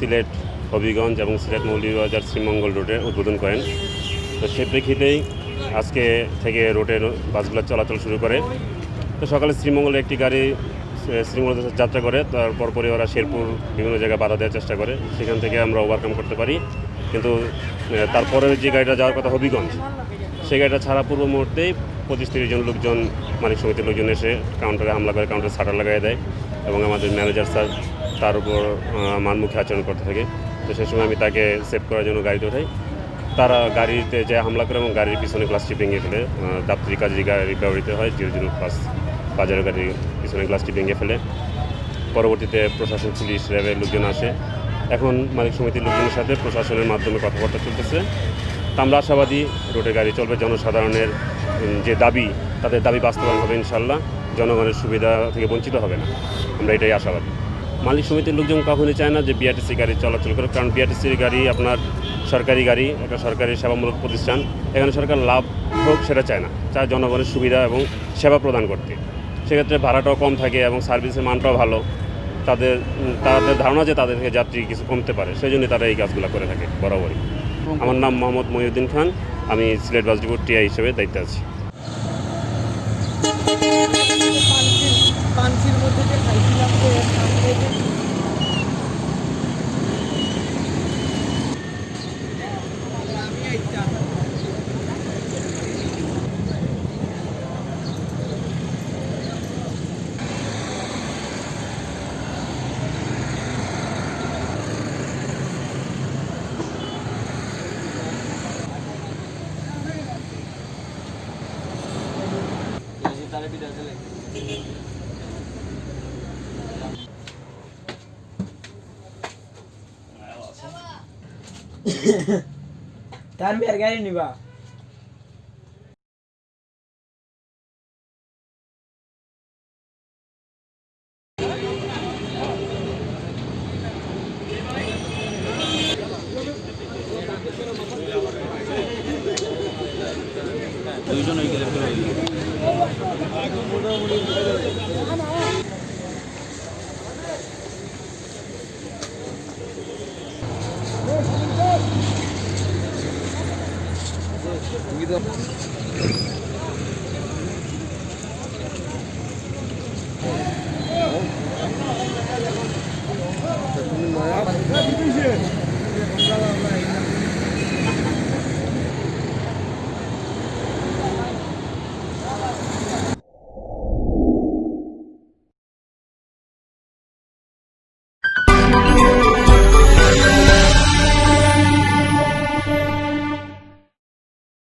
সিলেট হবিগঞ্জ এবং সিলেট মৌলভীবাজার শ্রীমঙ্গল রোডে উদ্বোধন করেন। তো সেই প্রেক্ষিতেই আজকে থেকে রোডের বাসগুলো চলাচল শুরু করে। তো সকালে শ্রীমঙ্গলে একটি গাড়ি শ্রীমঙ্গল যাত্রা করে, তারপর পরে ওরা শেরপুর বিভিন্ন জায়গায় বাধা দেওয়ার চেষ্টা করে, সেখান থেকে আমরা ওভারকাম করতে পারি। কিন্তু তারপরে যে গাড়িটা যাওয়ার কথা হবিগঞ্জ, সেই গাড়িটা ছাড়া পূর্ব মুহূর্তেই 25-30 জন লোকজন, মালিক সমিতির লোকজন এসে কাউন্টারে হামলা করে, কাউন্টারে শাটার লাগাই দেয় এবং আমাদের ম্যানেজার স্যার তার উপর মানমুখী আচরণ করতে থাকে। তো সেই সময় আমি তাকে সেভ করার জন্য গাড়িতে ওঠাই। তারা গাড়িতে যে হামলা করে এবং গাড়ির পিছনে গ্লাসটি ভেঙে ফেলে। দাপ্তরিক কাজে গাড়ি ব্যবহৃত হয় 005 বাজারের গাড়ির পিছনে গ্লাসটি ভেঙে ফেলে। পরবর্তীতে প্রশাসন, পুলিশ, র্যাবের লোকজন আসে। এখন মালিক সমিতির লোকজনের সাথে প্রশাসনের মাধ্যমে কথাবার্তা চলতেছে। আমরা আশাবাদী রোডে গাড়ি চলবে, জনসাধারণের যে দাবি, তাদের দাবি বাস্তবায়ন হবে ইনশাল্লাহ, জনগণের সুবিধা থেকে বঞ্চিত হবে না, আমরা এটাই আশাবাদী। মালিক সমিতির লোকজন কখনোই চায় না যে বিআরটিসি গাড়ি চলাচল করে, কারণ বিআরটিসির গাড়ি আপনার সরকারি গাড়ি, একটা সরকারি সেবামূলক প্রতিষ্ঠান। এখানে সরকার লাভ হোক সেটা চায় না, চায় জনগণের সুবিধা এবং সেবা প্রদান করতে। সেক্ষেত্রে ভাড়াটাও কম থাকে এবং সার্ভিসের মানটাও ভালো। তাদের ধারণা যে তাদের থেকে যাত্রী কিছু কমতে পারে, সেই জন্যই তারা এই কাজগুলো করে থাকে বরাবরই। আমার নাম মোহাম্মদ মহিউদ্দিন খান, আমি সিলেট বাস ডিপোর টিআই হিসেবে দায়িত্বে আছি। তার মেয়ের গাড়ি নিবা দুইজন হয়ে গেলে তুমি তো